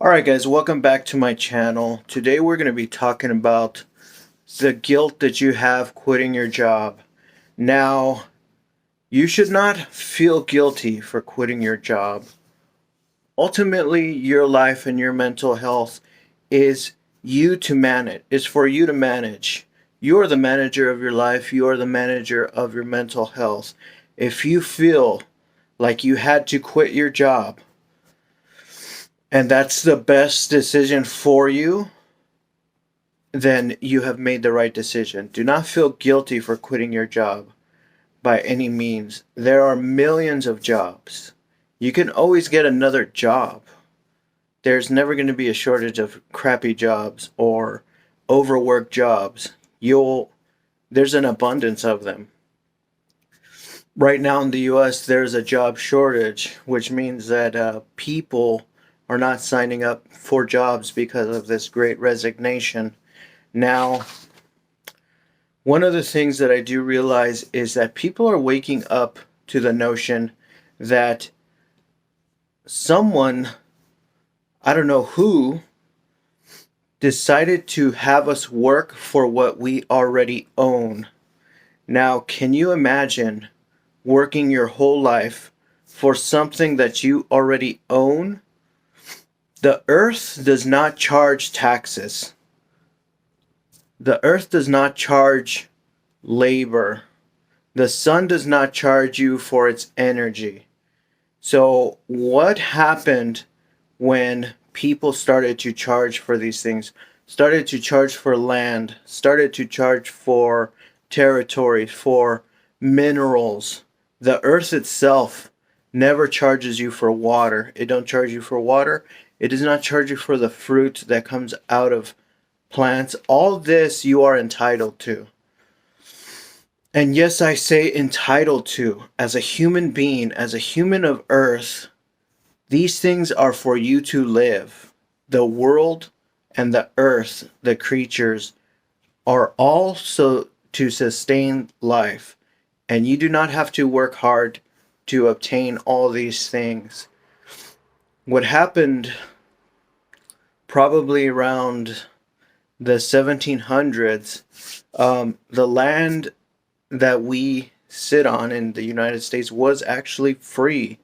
Alright guys, welcome back to my channel. Today we're going to be talking about the guilt that you have quitting your job. Now, you should not feel guilty for quitting your job. Ultimately, your life and your mental health is for you to manage. You are the manager of your life, you are the manager of your mental health. If you feel like you had to quit your job and that's the best decision for you, then you have made the right decision. Do not feel guilty for quitting your job by any means. There are millions of jobs. You can always get another job. There's never going to be a shortage of crappy jobs or overworked jobs. There's an abundance of them. Right now in the US, there's a job shortage, which means that people are not signing up for jobs because of this great resignation. Now, one of the things that I do realize is that people are waking up to the notion that someone, I don't know who, decided to have us work for what we already own. Now, can you imagine working your whole life for something that you already own? The earth does not charge taxes. The earth does not charge labor. The sun does not charge you for its energy. So what happened when people started to charge for these things? Started to charge for land, started to charge for territory, for minerals. The earth itself never charges you for water. It don't charge you for water. It does not charge you for the fruit that comes out of plants. All this you are entitled to. And yes, I say entitled to. As a human being, as a human of earth, these things are for you to live. The world and the earth, the creatures, are also to sustain life. And you do not have to work hard to obtain all these things. What happened probably around the 1700s, the land that we sit on in the United States was actually free.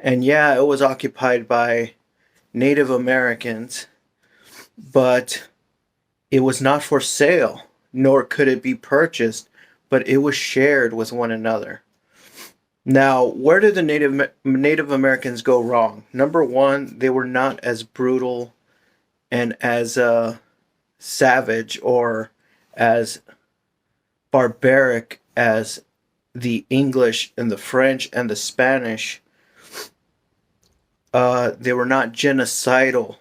And yeah, it was occupied by Native Americans, but it was not for sale, nor could it be purchased, but it was shared with one another. Now, where did the Native Americans go wrong? Number one, they were not as brutal and as savage or as barbaric as the English and the French and the Spanish. They were not genocidal.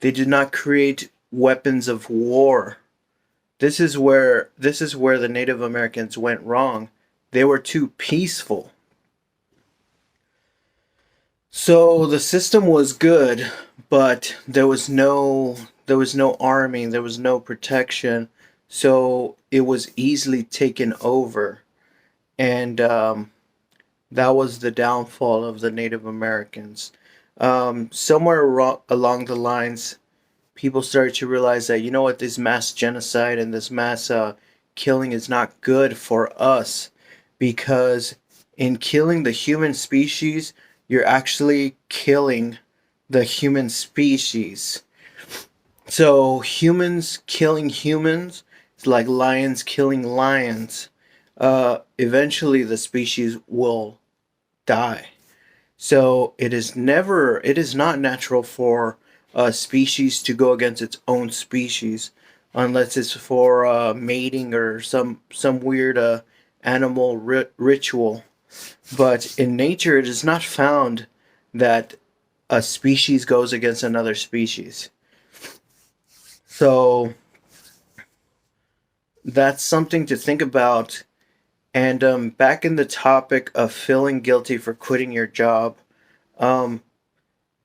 They did not create weapons of war. This is where the Native Americans went wrong. They were too peaceful. So the system was good, but there was no army, there was no protection, so it was easily taken over, and that was the downfall of the Native Americans. Somewhere along the lines, people started to realize that, you know what, this mass genocide and this mass killing is not good for us, because in killing the human species, you're actually killing the human species. So humans killing humans is like lions killing lions. Eventually the species will die. So it is not natural for a species to go against its own species, unless it's for mating or some weird animal ritual. But in nature, it is not found that a species goes against another species. So that's something to think about. And back in the topic of feeling guilty for quitting your job,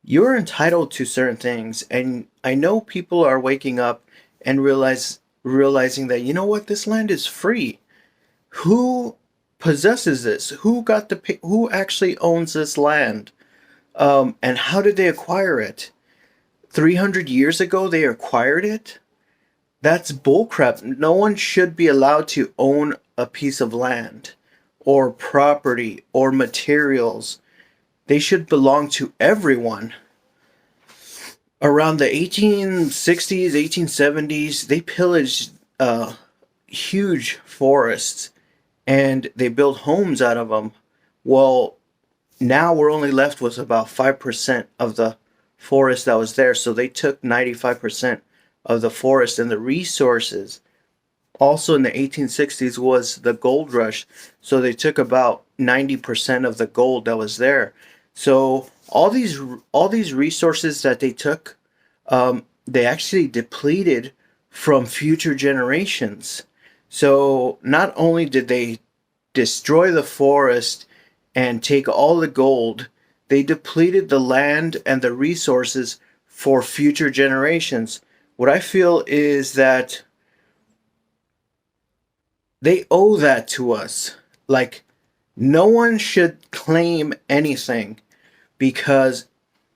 you're entitled to certain things. And I know people are waking up and realizing that, you know what, this land is free. Who possesses this? Who actually owns this land? And how did they acquire it? 300 years ago they acquired it. That's bullcrap. No one should be allowed to own a piece of land or property or materials. They should belong to everyone. Around the 1860s, 1870s, they pillaged huge forests and they built homes out of them. Well, now we're only left with about 5% of the forest that was there. So they took 95% of the forest and the resources. Also in the 1860s was the gold rush. So they took about 90% of the gold that was there. So all these resources that they took, they actually depleted from future generations. So not only did they destroy the forest and take all the gold, they depleted the land and the resources for future generations. What I feel is that they owe that to us. Like, no one should claim anything because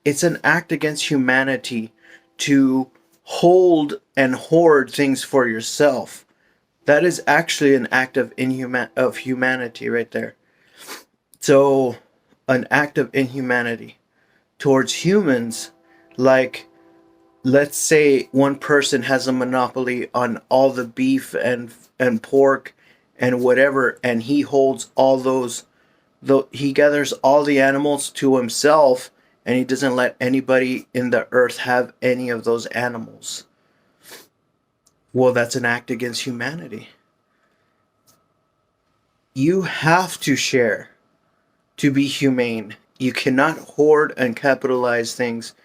it's an act against humanity to hold and hoard things for yourself. That is actually an act of humanity right there. So, an act of inhumanity towards humans, like, let's say one person has a monopoly on all the beef and pork and whatever, and he holds all those, he gathers all the animals to himself, and he doesn't let anybody in the earth have any of those animals. Well, that's an act against humanity. You have to share to be humane. You cannot hoard and capitalize things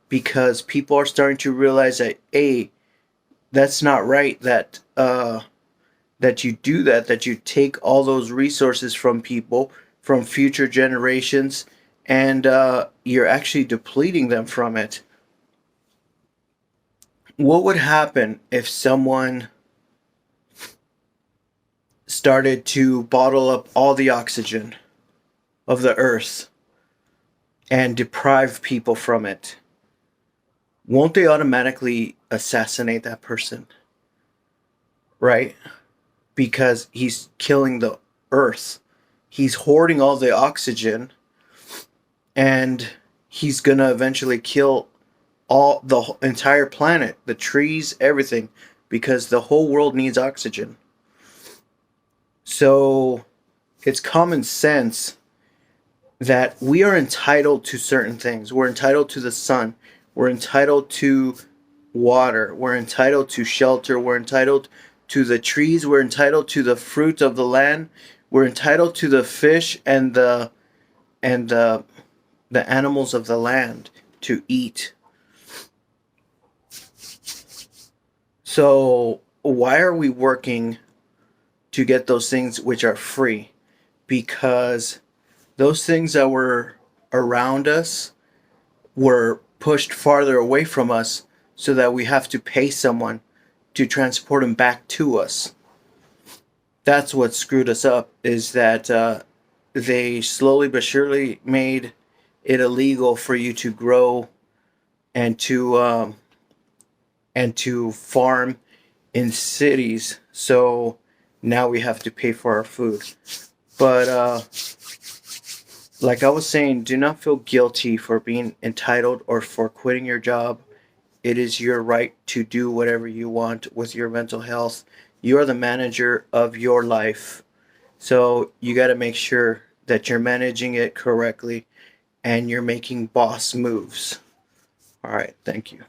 because people are starting to realize that that's not right. That you do that you take all those resources from people, from future generations, and you're actually depleting them from it. What would happen if someone started to bottle up all the oxygen of the earth and deprive people from it? Won't they automatically assassinate that person? Right? Because he's killing the earth. He's hoarding all the oxygen and he's going to eventually kill all the entire planet, the trees, everything, because the whole world needs oxygen. So it's common sense that we are entitled to certain things. We're entitled to the sun. We're entitled to water. We're entitled to shelter. We're entitled to the trees. We're entitled to the fruit of the land. We're entitled to the fish and the animals of the land to eat. So why are we working to get those things which are free? Because those things that were around us were pushed farther away from us so that we have to pay someone to transport them back to us. That's what screwed us up, is that they slowly but surely made it illegal for you to grow and to farm in cities. So now we have to pay for our food. But like I was saying, do not feel guilty for being entitled or for quitting your job. It is your right to do whatever you want with your mental health. You are the manager of your life. So you got to make sure that you're managing it correctly and you're making boss moves. All right, thank you.